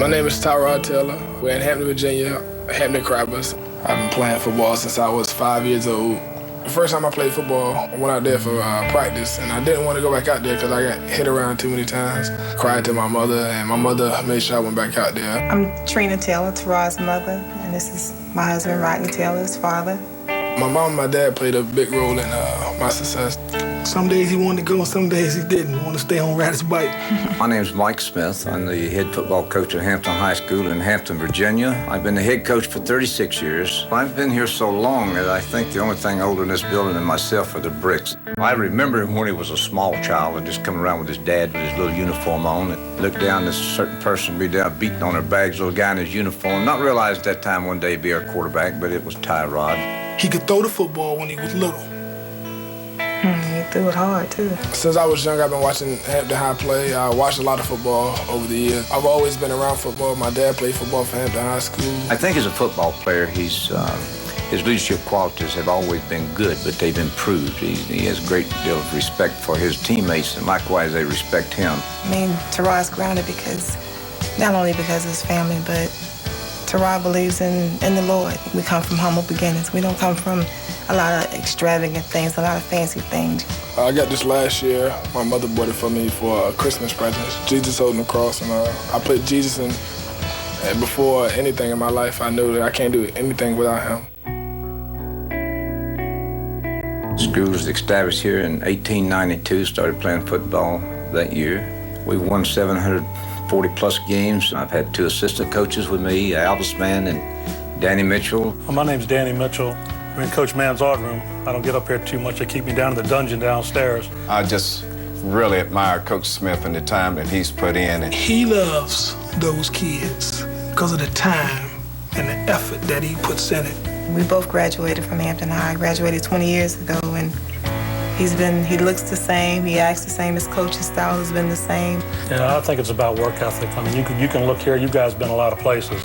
My name is Tyrod Taylor. We're in Hampton, Virginia, Hampton Crabbers. I've been playing football since I was 5 years old. The first time I played football, I went out there for practice, and I didn't want to go back out there because I got hit around too many times. Cried to my mother, and my mother made sure I went back out there. I'm Trina Taylor, Tyrod's mother, and this is my husband, Rodney Taylor's father. My mom and my dad played a big role in my success. Some days he wanted to go, and some days he didn't. He wanted to stay home, ride his bike. My name's Mike Smith. I'm the head football coach at Hampton High School in Hampton, Virginia. I've been the head coach for 36 years. I've been here so long that I think the only thing older in this building than myself are the bricks. I remember him when he was a small child and just coming around with his dad with his little uniform on and looked down, this certain person be down beating on their bags, little guy in his uniform. Not realized at that time one day he'd be our quarterback, but it was Tyrod. He could throw the football when he was little. He threw it hard, too. Since I was young, I've been watching Hampton High play. I watched a lot of football over the years. I've always been around football. My dad played football for Hampton High School. I think as a football player, his leadership qualities have always been good, but they've improved. He has a great deal of respect for his teammates, and likewise, they respect him. I mean, Tyrod's grounded not only because of his family, but Tyrod believes in the Lord. We come from humble beginnings. We don't come from a lot of extravagant things, a lot of fancy things. I got this last year. My mother bought it for me for a Christmas present. Jesus holding the cross, and I put Jesus in. And before anything in my life, I knew that I can't do anything without him. School was established here in 1892, started playing football that year. We won 740-plus games. I've had two assistant coaches with me, Albus Mann and Danny Mitchell. Well, my name's Danny Mitchell. I'm in Coach Mann's art room. I don't get up here too much. They keep me down in the dungeon downstairs. I just really admire Coach Smith and the time that he's put in. And he loves those kids because of the time and the effort that he puts in it. We both graduated from Hampton High. I graduated 20 years ago, and he looks the same. He acts the same. His coaching style has been the same. Yeah, I think it's about work ethic. I mean, you can look here. You guys been a lot of places.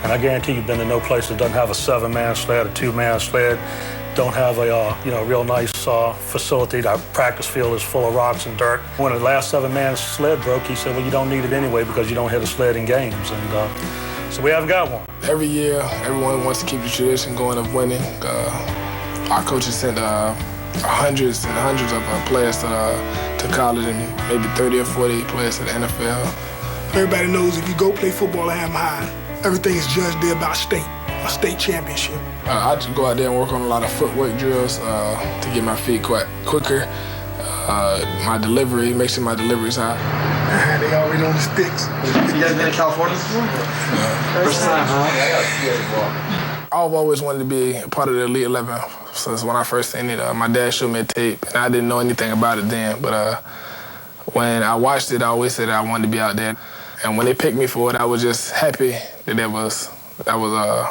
And I guarantee you've been to no place that doesn't have a 7-man sled, a 2-man sled, don't have a real nice facility. Our practice field is full of rocks and dirt. When the last 7-man sled broke, he said, well, you don't need it anyway because you don't hit a sled in games. And so we haven't got one. Every year, everyone wants to keep the tradition going of winning. Our coaches sent hundreds and hundreds of players to college and maybe 30 or 40 players to the NFL. Everybody knows if you go play football at Hampton High, everything is judged there by a state championship. I just go out there and work on a lot of footwork drills to get my feet quicker. My delivery, make sure my delivery's high. They already on the sticks. You guys been in California before? First time, huh? I've always wanted to be a part of the Elite 11 since when I first seen it. My dad showed me a tape, and I didn't know anything about it then. But when I watched it, I always said I wanted to be out there. And when they picked me for it, I was just happy that I was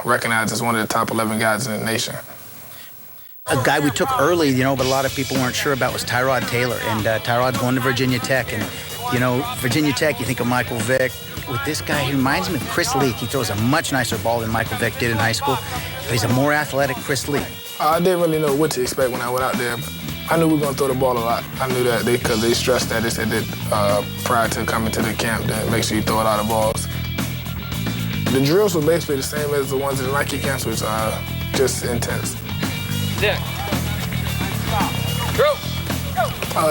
recognized as one of the top 11 guys in the nation. A guy we took early, but a lot of people weren't sure about was Tyrod Taylor. And Tyrod's going to Virginia Tech. And, Virginia Tech, you think of Michael Vick. With this guy, he reminds me of Chris Leak. He throws a much nicer ball than Michael Vick did in high school. But he's a more athletic Chris Leak. I didn't really know what to expect when I went out there. I knew we were going to throw the ball a lot. I knew that because they stressed that. They said that prior to coming to the camp, that make sure you throw a lot of balls. The drills were basically the same as the ones in the Nike camps, which are just intense. Yeah.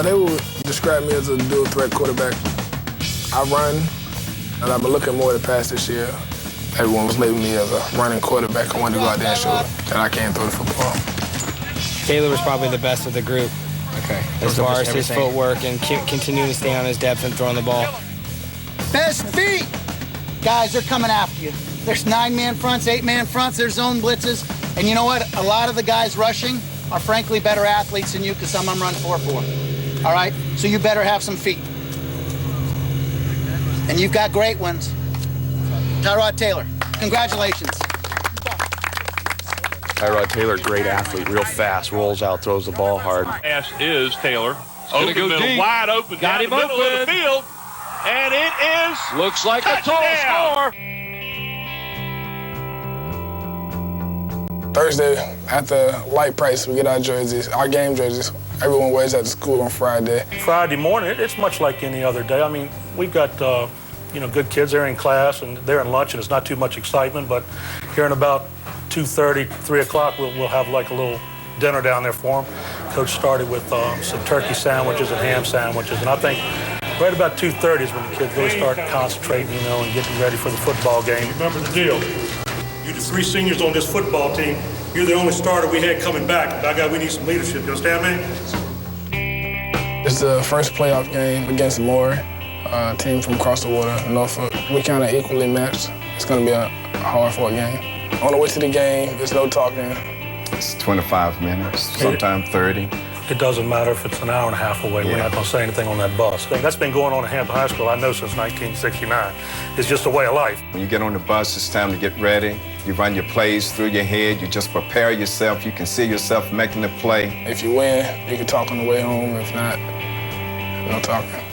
They would describe me as a dual threat quarterback. I run, and I've been looking more to pass this year. Everyone was labeling me as a running quarterback. I wanted to go out there and show that I can throw the football. Taylor was probably the best of the group. Okay. As far as his footwork and continuing to stay on his depth and throwing the ball. Best feet! Guys, they're coming after you. There's 9-man fronts, 8-man fronts, there's zone blitzes. And you know what? A lot of the guys rushing are frankly better athletes than you because some of them run 4-4. All right? So you better have some feet. And you've got great ones. Tyrod Taylor, congratulations. Tyrod Taylor, great athlete, real fast, rolls out, throws the ball hard. Pass is Taylor. Open middle, deep. Wide open, Got him down the middle open. of the field. And it is Looks like touchdown. a tall score. Thursday, after light price, we get our jerseys, our game jerseys. Everyone wears at the school on Friday. Friday morning, it's much like any other day. I mean, we've got good kids. They're in class and they're in lunch, and it's not too much excitement. But here in about 2:30, 3 o'clock, we'll have like a little dinner down there for them. Coach started with some turkey sandwiches and ham sandwiches, and I think right about 2:30 is when the kids really start concentrating, and getting ready for the football game. Remember the deal. You the 3 seniors on this football team. You're the only starter we had coming back. By God, we need some leadership. You understand me? It's the first playoff game against Moore, a team from across the water, Norfolk. We kind of equally matched. It's going to be a hard-fought game. On the way to the game, there's no talking. It's 25 minutes, sometimes 30. It doesn't matter if it's an hour and a half away. We're not going to say anything on that bus. That's been going on at Hampton High School, I know, since 1969. It's just a way of life. When you get on the bus, it's time to get ready. You run your plays through your head. You just prepare yourself. You can see yourself making the play. If you win, you can talk on the way home. If not, no talking.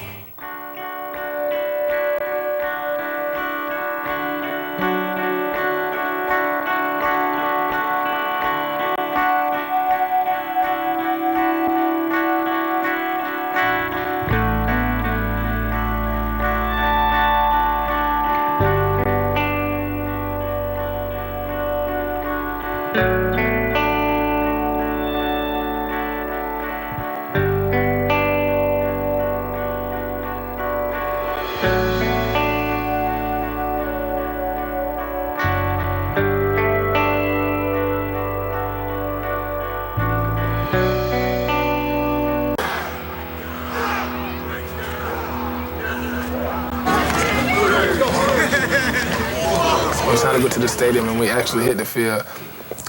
It's time to go to the stadium and we actually hit the field.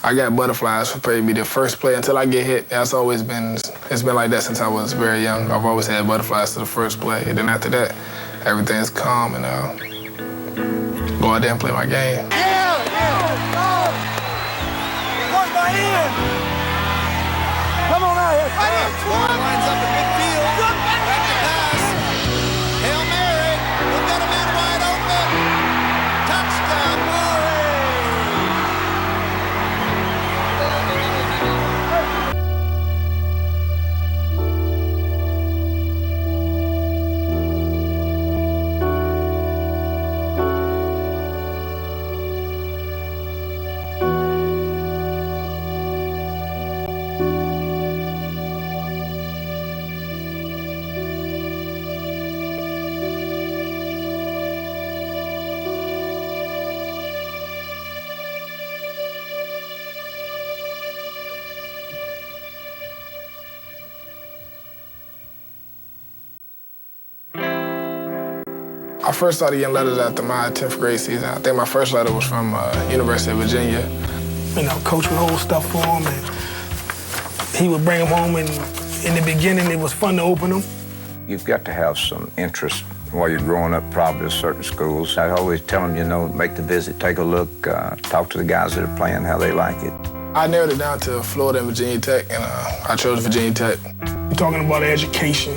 I got butterflies for probably the first play until I get hit. It's been like that since I was very young. I've always had butterflies to the first play. And then after that, everything's calm and go out there and play my game. One by in. Come on out here. Lines up in midfield. Back to pass. Hail Mary. We've got a man wide open. Touchdown, Murray. I first started getting letters after my 10th grade season. I think my first letter was from University of Virginia. Coach would hold stuff for him, and he would bring them home, and in the beginning, it was fun to open them. You've got to have some interest while you're growing up, probably at certain schools. I always tell them, make the visit, take a look, talk to the guys that are playing, how they like it. I narrowed it down to Florida and Virginia Tech, and I chose Virginia Tech. You're talking about education.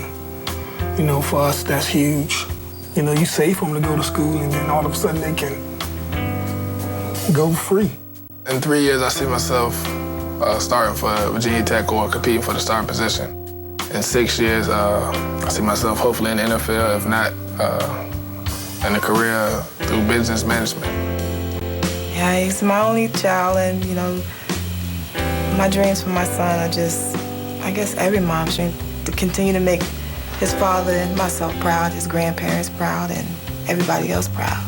For us, that's huge. You save for them to go to school, and then all of a sudden they can go free. In 3 years, I see myself starting for Virginia Tech or competing for the starting position. In 6 years, I see myself hopefully in the NFL, if not in a career through business management. Yeah, he's my only child, and my dreams for my son are just, I guess every mom's dream, to continue to make his father and myself proud, his grandparents proud, and everybody else proud.